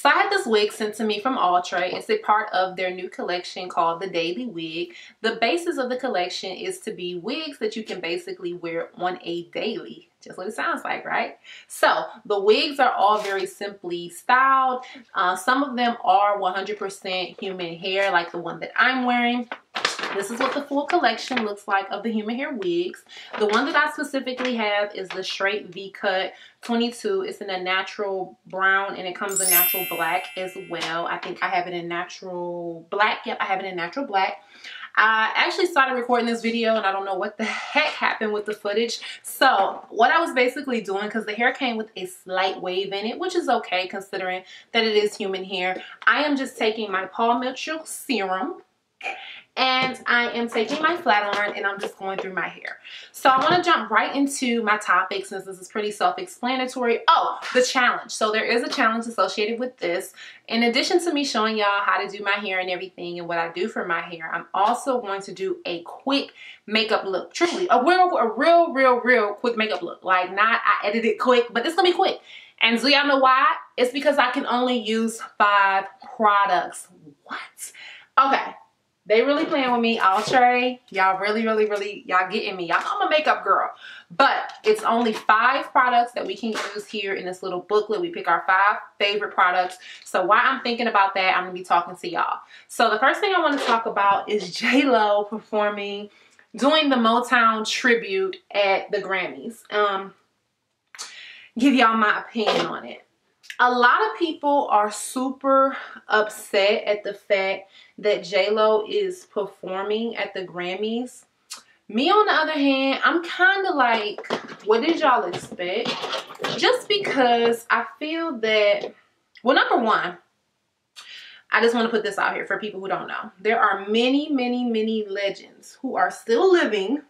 So I had this wig sent to me from AUTRE. It's a part of their new collection called the Daily Wig. The basis of the collection is to be wigs that you can basically wear on a daily. Just what it sounds like, right? So the wigs are all very simply styled. Some of them are 100% human hair, like the one that I'm wearing. This is what the full collection looks like of the human hair wigs. The one that I specifically have is the straight V-cut 22. It's in a natural brown and it comes in natural black as well. I think I have it in natural black. Yep, I have it in natural black. I actually started recording this video and I don't know what the heck happened with the footage. So what I was basically doing, because the hair came with a slight wave in it, which is okay considering that it is human hair, I am just taking my Paul Mitchell serum and I am taking my flat iron and I'm just going through my hair. So I want to jump right into my topic since this is pretty self-explanatory. Oh, the challenge. So there is a challenge associated with this. In addition to me showing y'all how to do my hair and everything and what I do for my hair, I'm also going to do a quick makeup look. Truly, a real quick makeup look. Like, not I edited quick, but it's gonna be quick. And do y'all know why? It's because I can only use 5 products. What? Okay. They really playing with me. AUTRE, y'all really, y'all getting me. Y'all know I'm a makeup girl. But it's only 5 products that we can use here in this little booklet. We pick our 5 favorite products. So while I'm thinking about that, I'm going to be talking to y'all. So the first thing I want to talk about is J-Lo performing, doing the Motown tribute at the Grammys. Give y'all my opinion on it. A lot of people are super upset at the fact that J-Lo is performing at the Grammys. Me, on the other hand, I'm kind of like, what did y'all expect? Just because I feel that, well, number one, I just want to put this out here for people who don't know. There are many legends who are still living,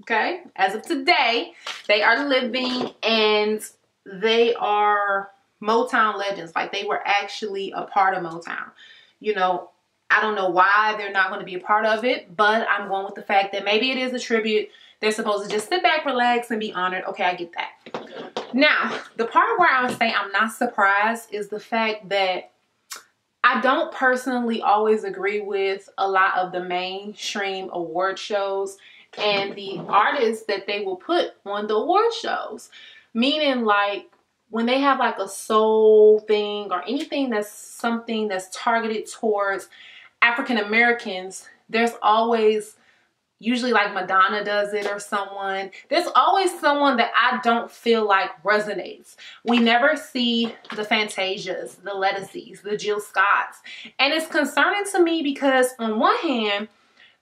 okay? As of today, they are living and they are Motown legends. Like, they were actually a part of Motown. You know, I don't know why they're not going to be a part of it, but I'm going with the fact that maybe it is a tribute. They're supposed to just sit back, relax, and be honored. Okay, I get that. Now, the part where I would say I'm not surprised is the fact that I don't personally always agree with a lot of the mainstream award shows and the artists that they will put on the award shows. Meaning, like, when they have like a soul thing or anything that's something that's targeted towards African Americans, there's always, usually like Madonna does it or someone, there's always someone that I don't feel like resonates. We never see the Fantasias, the Lettuces, the Jill Scotts. And it's concerning to me because on one hand,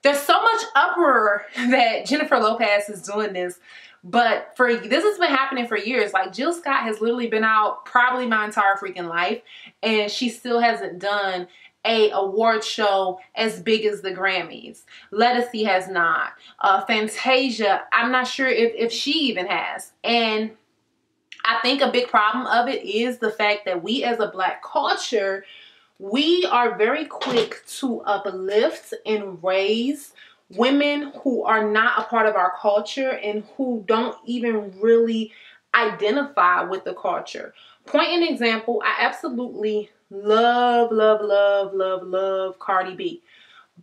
there's so much uproar that Jennifer Lopez is doing this. But this has been happening for years. Like, Jill Scott has literally been out probably my entire freaking life, and she still hasn't done a award show as big as the Grammys. Lettuce has not. Fantasia, I'm not sure if she even has. And I think a big problem of it is the fact that we as a Black culture, we are very quick to uplift and raise women who are not a part of our culture and who don't even really identify with the culture. Point an example, I absolutely love Cardi B.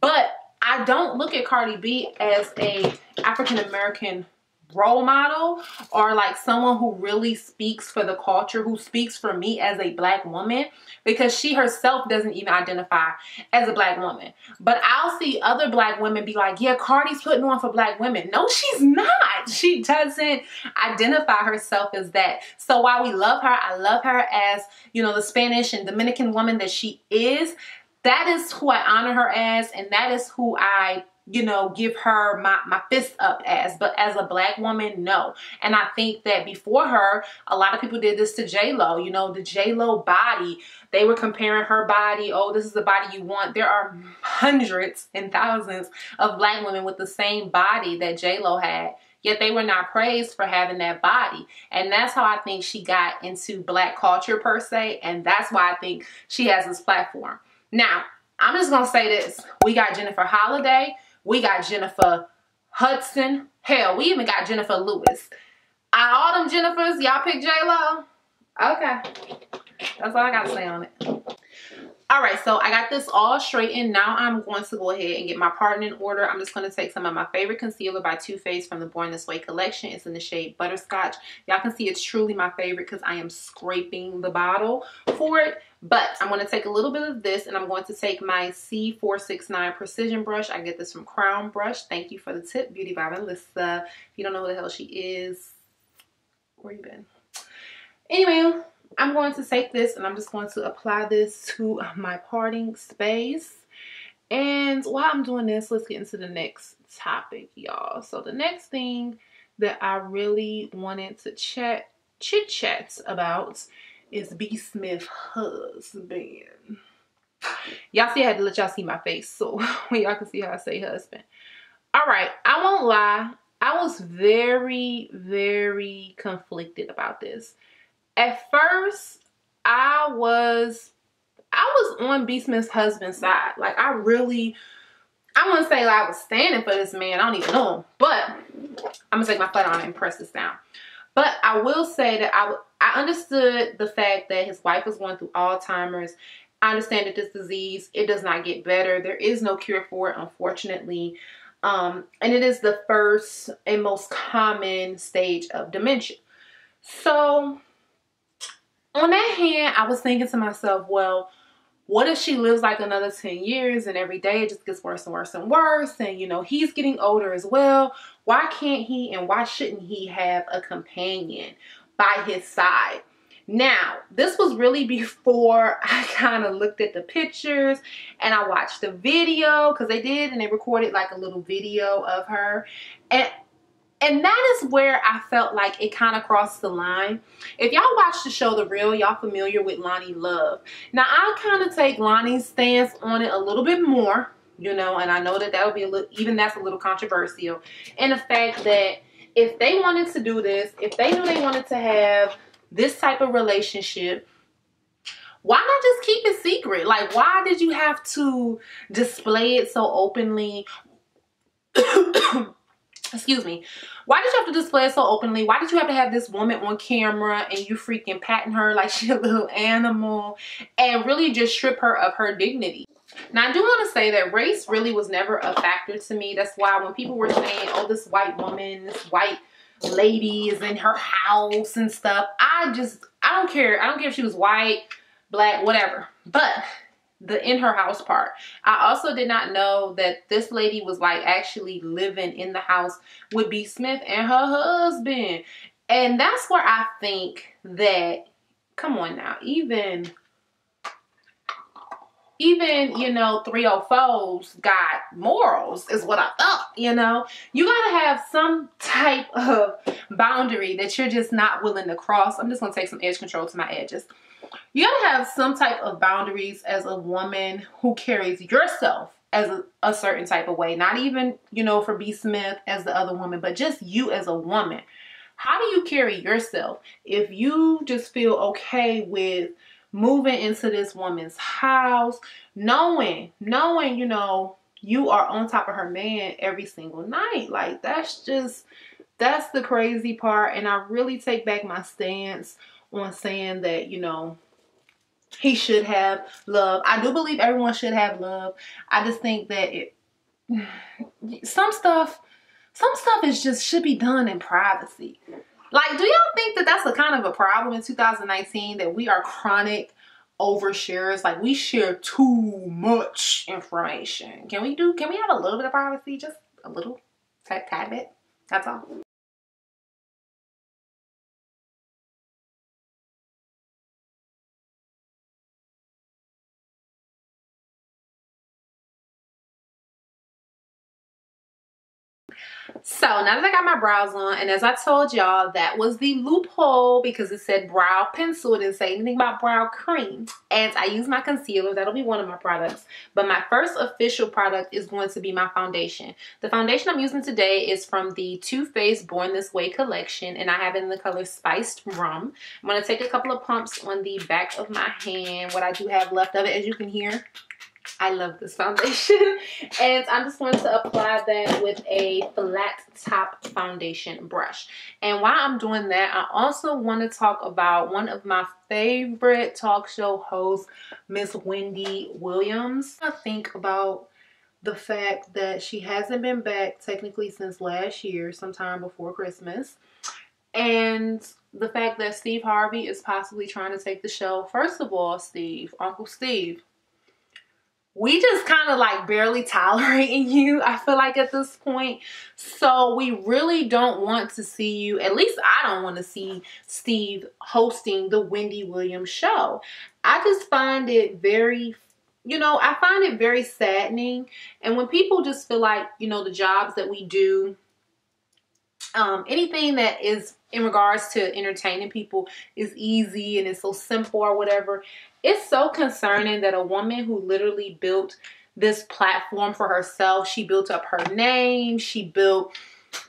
But I don't look at Cardi B as a African American role model or like someone who really speaks for the culture, who speaks for me as a Black woman, because she herself doesn't even identify as a Black woman. But I'll see other Black women be like, yeah, Cardi's putting on for Black women. No, she's not. She doesn't identify herself as that. So while we love her, I love her as, you know, the Spanish and Dominican woman that she is. That is who I honor her as, and that is who I, you know, give her my fist up as. But as a Black woman, no. And I think that before her, a lot of people did this to J-Lo. You know, the J-Lo body, they were comparing her body. Oh, this is the body you want. There are hundreds and thousands of Black women with the same body that J-Lo had. Yet they were not praised for having that body. And that's how I think she got into Black culture per se. And that's why I think she has this platform. Now, I'm just going to say this. We got Jennifer Holliday. We got Jennifer Hudson. Hell, we even got Jennifer Lewis. All them Jennifers, y'all pick J-Lo? Okay. That's all I gotta say on it. All right, so I got this all straightened. Now I'm going to go ahead and get my part in order. I'm just going to take some of my favorite concealer by Too Faced from the Born This Way collection. It's in the shade Butterscotch. Y'all can see it's truly my favorite because I am scraping the bottle for it. But I'm going to take a little bit of this, and I'm going to take my C469 Precision brush. I get this from Crown Brush. Thank you for the tip, Beauty by Melissa. If you don't know who the hell she is, where you been? Anyway, I'm going to take this and I'm just going to apply this to my parting space. And while I'm doing this, let's get into the next topic, y'all. So the next thing that I really wanted to chit chat about is B. Smith husband. Y'all see I had to let y'all see my face so y'all can see how I say husband. All right, I won't lie. I was very, very conflicted about this. At first, I was on B. Smith's husband's side. Like, I wouldn't say like I was standing for this man. I don't even know him. But I'm gonna take my foot on it and press this down. But I will say that I understood the fact that his wife was going through Alzheimer's. I understand that this disease, it does not get better. There is no cure for it, unfortunately. And it is the first and most common stage of dementia. So on that hand, I was thinking to myself, well, what if she lives like another 10 years and every day it just gets worse and worse and worse? And, you know, he's getting older as well. Why can't he and why shouldn't he have a companion by his side? Now, this was really before I kind of looked at the pictures and I watched the video, because they did, and they recorded like a little video of her. And that is where I felt like it kind of crossed the line. If y'all watch the show The Real, y'all familiar with Lonnie Love. Now, I kind of take Lonnie's stance on it a little bit more, you know, and I know that that'll be a little, even that's a little controversial. And the fact that if they wanted to do this, if they knew they wanted to have this type of relationship, why not just keep it secret? Like, why did you have to display it so openly? Excuse me. Why did you have to display it so openly? Why did you have to have this woman on camera and you freaking patting her like she's a little animal and really just strip her of her dignity? Now, I do want to say that race really was never a factor to me. That's why when people were saying, oh, this white woman, this white lady is in her house and stuff, I don't care. I don't care if she was white, black, whatever. But the in her house part, I also did not know that this lady was like actually living in the house with B. Smith and her husband. And that's where I think that, come on now, even you know, 304's got morals is what I thought. You know, you gotta have some type of boundary that you're just not willing to cross. I'm just gonna take some edge control to my edges. You gotta have some type of boundaries as a woman who carries yourself as a certain type of way. Not even, you know, for B. Smith as the other woman, but just you as a woman. How do you carry yourself if you just feel okay with moving into this woman's house, knowing, you know, you are on top of her man every single night? Like, that's the crazy part. And I really take back my stance on saying that, you know, he should have love. I do believe everyone should have love. I just think that some stuff is just should be done in privacy. Like, do y'all think that that's a kind of a problem in 2019, that we are chronic oversharers? Like, we share too much information. Can we have a little bit of privacy? Just a little tad bit. That's all. So now that I got my brows on, and as I told y'all, that was the loophole because it said brow pencil. It didn't say anything about brow cream. And I use my concealer. That'll be one of my products. But my first official product is going to be my foundation. The foundation I'm using today is from the Too Faced Born This Way collection, and I have it in the color Spiced Rum. I'm going to take a couple of pumps on the back of my hand, what I do have left of it, as you can hear. I love this foundation. And I'm just going to apply that with a flat top foundation brush. And while I'm doing that, I also want to talk about one of my favorite talk show hosts, Miss Wendy Williams. I think about the fact that she hasn't been back technically since last year, sometime before Christmas. And the fact that Steve Harvey is possibly trying to take the show. First of all, Steve, Uncle Steve, we just kind of like barely tolerating you, I feel like, at this point. So we really don't want to see you, at least I don't want to see Steve hosting the Wendy Williams show. I just find it very, you know, I find it very saddening. And when people just feel like, you know, the jobs that we do, anything that is in regards to entertaining people is easy and it's so simple or whatever, it's so concerning that a woman who literally built this platform for herself, she built up her name, she built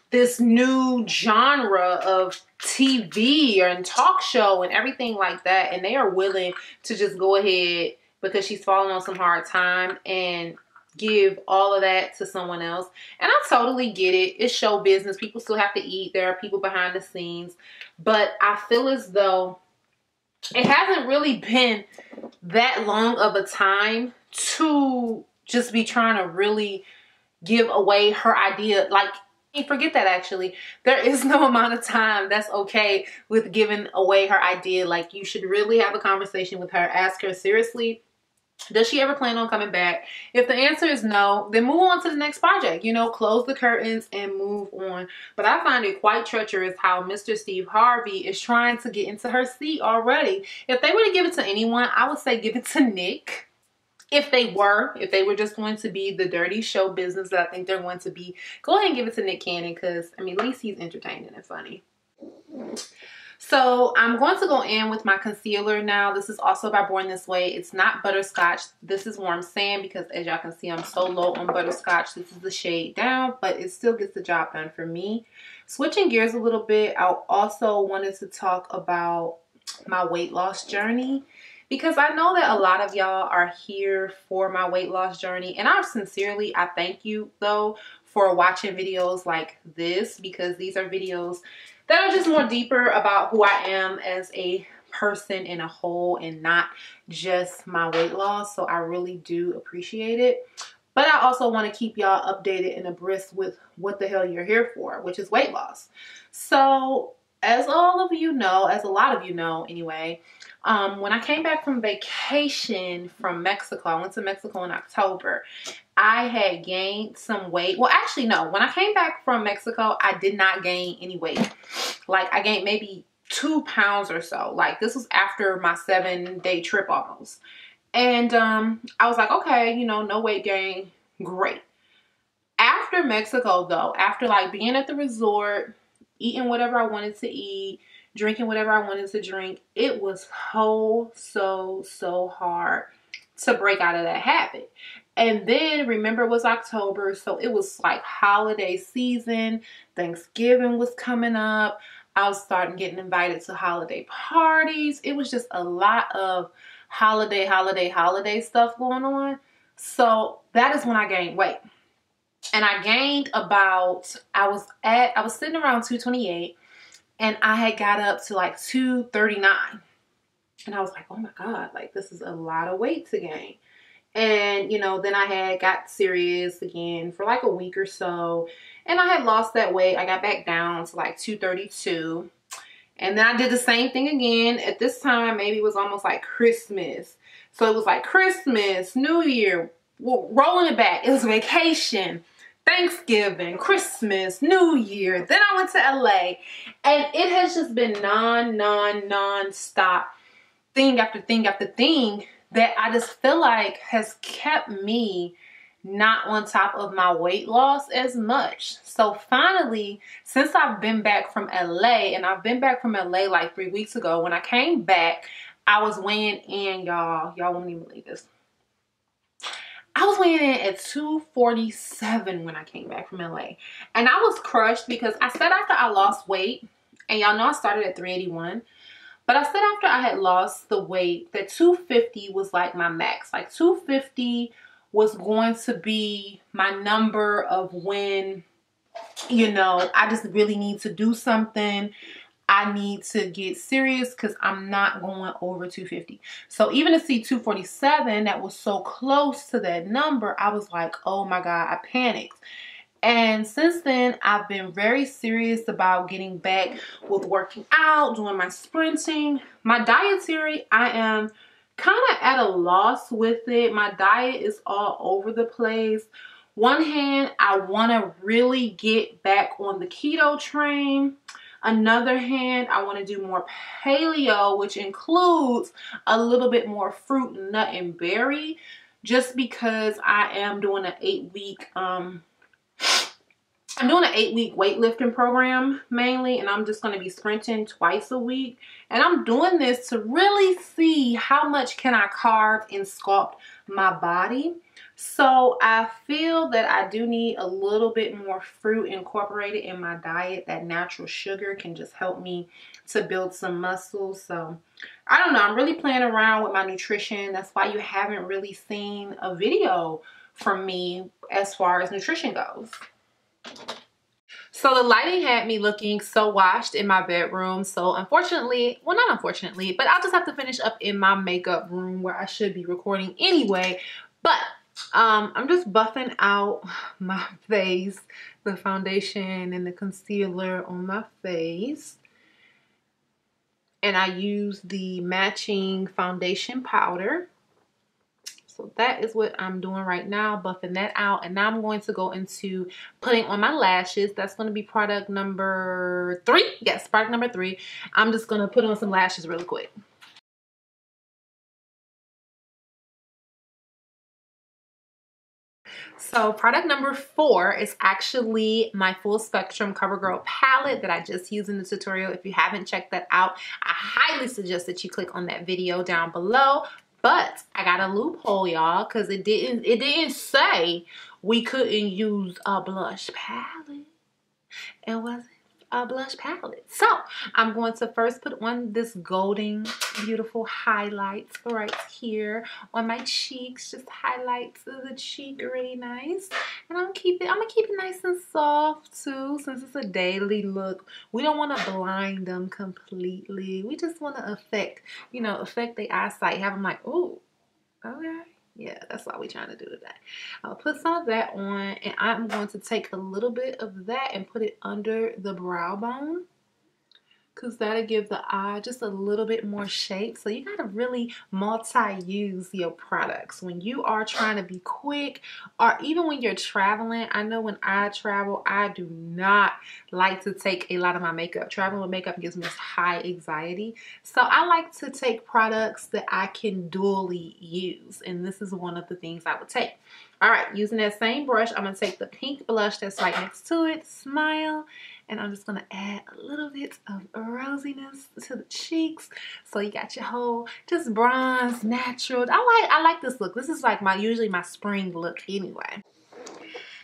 this new genre of TV and talk show and everything like that, and they are willing to just go ahead because she's falling on some hard time and give all of that to someone else. And I totally get it. It's show business. People still have to eat. There are people behind the scenes. But I feel as though it hasn't really been that long of a time to just be trying to really give away her idea. Like, forget that, actually. There is no amount of time that's okay with giving away her idea. Like, you should really have a conversation with her. Ask her seriously, does she ever plan on coming back? If the answer is no, then move on to the next project. You know, close the curtains and move on. But I find it quite treacherous how Mr. Steve Harvey is trying to get into her seat already. If they were to give it to anyone, I would say give it to Nick. If they were just going to be the dirty show business that I think they're going to be, go ahead and give it to Nick Cannon, because, I mean, at least he's entertaining and funny. So I'm going to go in with my concealer now. This is also by Born This Way. It's not butterscotch. This is Warm Sand, because as y'all can see, I'm so low on butterscotch. This is the shade down, but it still gets the job done for me. Switching gears a little bit, I also wanted to talk about my weight loss journey, because I know that a lot of y'all are here for my weight loss journey. And I thank you though for watching videos like this, because these are videos that are just more deeper about who I am as a person in a whole and not just my weight loss. So I really do appreciate it. But I also want to keep y'all updated and abreast with what the hell you're here for, which is weight loss. So as all of you know, as a lot of you know anyway, when I came back from vacation from Mexico, I went to Mexico in October, I had gained some weight. Well, actually, no. When I came back from Mexico, I did not gain any weight. Like, I gained maybe 2 pounds or so. Like, this was after my 7-day trip almost. And I was like, okay, you know, no weight gain. Great. After Mexico, though, after, like, being at the resort, eating whatever I wanted to eat, drinking whatever I wanted to drink, it was so hard to break out of that habit. And then, remember, it was October, so it was like holiday season. Thanksgiving was coming up. I was starting getting invited to holiday parties. It was just a lot of holiday stuff going on. So that is when I gained weight. And I gained about, I was sitting around 228, and I had got up to like 239. And I was like, oh my God, like, this is a lot of weight to gain. And, you know, then I had got serious again for like a week or so. And I had lost that weight. I got back down to like 232. And then I did the same thing again. At this time, maybe it was almost like Christmas. So it was like Christmas, New Year, rolling it back. It was vacation, Thanksgiving, Christmas, New Year. Then I went to LA. And it has just been non-stop thing after thing after thing that I just feel like has kept me not on top of my weight loss as much. So finally, since I've been back from LA, and I've been back from LA like 3 weeks ago, when I came back, I was weighing in, y'all won't even believe this. I was weighing in at 247 when I came back from LA. And I was crushed, because I said after I lost weight, and y'all know I started at 381, but I said after I had lost the weight that 250 was like my max. Like 250 was going to be my number of when, you know, I just really need to do something. I need to get serious because I'm not going over 250. So even to see 247, that was so close to that number, I was like, oh my God, I panicked. And since then, I've been very serious about getting back with working out, doing my sprinting. My dietary, I am kind of at a loss with it. My diet is all over the place. One hand, I want to really get back on the keto train. Another hand, I want to do more paleo, which includes a little bit more fruit, nut, and berry, just because I am doing an 8-week I'm doing an 8-week weightlifting program mainly, and I'm just going to be sprinting twice a week. And I'm doing this to really see how much can I carve and sculpt my body. So I feel that I do need a little bit more fruit incorporated in my diet. That natural sugar can just help me to build some muscle. So I don't know. I'm really playing around with my nutrition. That's why you haven't really seen a video from me as far as nutrition goes. So the lighting had me looking so washed in my bedroom. So unfortunately, well, not unfortunately, but I'll just have to finish up in my makeup room where I should be recording anyway. But I'm just buffing out my face, the foundation and the concealer on my face. And I use the matching foundation powder. So that is what I'm doing right now, buffing that out. And now I'm going to go into putting on my lashes. That's going to be product number 3. Yes, product number 3. I'm just going to put on some lashes really quick. So product number 4 is actually my full spectrum CoverGirl palette that I just used in the tutorial. If you haven't checked that out, I highly suggest that you click on that video down below. But I got a loophole, y'all, because it didn't say we couldn't use a blush palette. It wasn't a blush palette. So I'm going to first put on this golden, beautiful highlights right here on my cheeks. Just highlights the cheek really nice. And I'm gonna keep it nice and soft too, since it's a daily look. We don't want to blind them completely. We just want to affect their eyesight. Have them like, oh, okay. Yeah, that's what we're trying to do today. I'll put some of that on, and I'm going to take a little bit of that and put it under the brow bone, because that'll give the eye just a little bit more shape. So you got to really multi-use your products when you are trying to be quick, or even when you're traveling. I know when I travel, I do not like to take a lot of my makeup. Traveling with makeup gives me high anxiety. So I like to take products that I can dually use, and this is one of the things I would take. All right, using that same brush, I'm going to take the pink blush that's right next to it, Smile, and I'm just going to add a little bit of rosiness to the cheeks. So you got your whole just bronze, natural. I like this look. This is like usually my spring look anyway.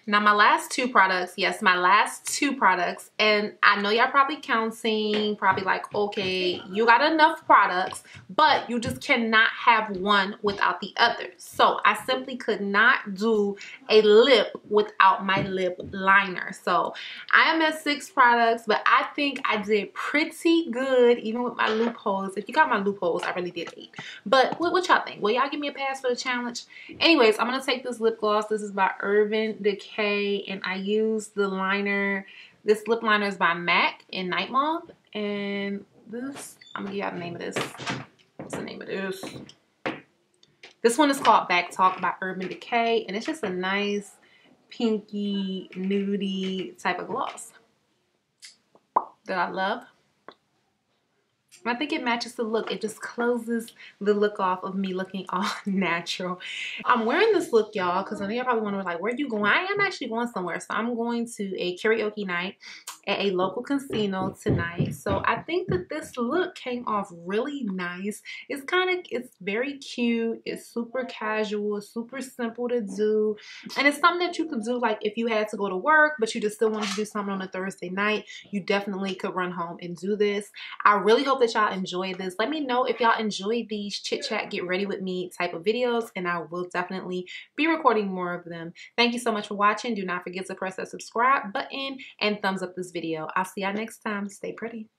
Now my last 2 products, yes, my last 2 products, and I know y'all probably counting, probably like, okay, you got enough products, but you just cannot have one without the other. So I simply could not do a lip without my lip liner. So I am at 6 products, but I think I did pretty good, even with my loopholes. If you got my loopholes, I really did 8. But what y'all think? Will y'all give me a pass for the challenge? Anyways, I'm gonna take this lip gloss. This is by Urban Decay. And I use the liner. This lip liner is by MAC in Night Mauve. And this, I'm gonna give y'all the name of this. What's the name of this? This one is called Back Talk by Urban Decay. And it's just a nice pinky, nudie type of gloss that I love. I think it matches the look. It just closes the look off of me looking all natural. I'm wearing this look, y'all, because I know y'all probably wonder, like, where are you going? I am actually going somewhere. So I'm going to a karaoke night at a local casino tonight. So I think that this look came off really nice. It's very cute. It's super casual, super simple to do. And it's something that you could do like if you had to go to work, but you just still wanted to do something on a Thursday night. You definitely could run home and do this. I really hope that y'all enjoy this. Let me know if y'all enjoy these chit chat get ready with me type of videos, and I will definitely be recording more of them. Thank you so much for watching. Do not forget to press that subscribe button and thumbs up this video. I'll see y'all next time. Stay pretty.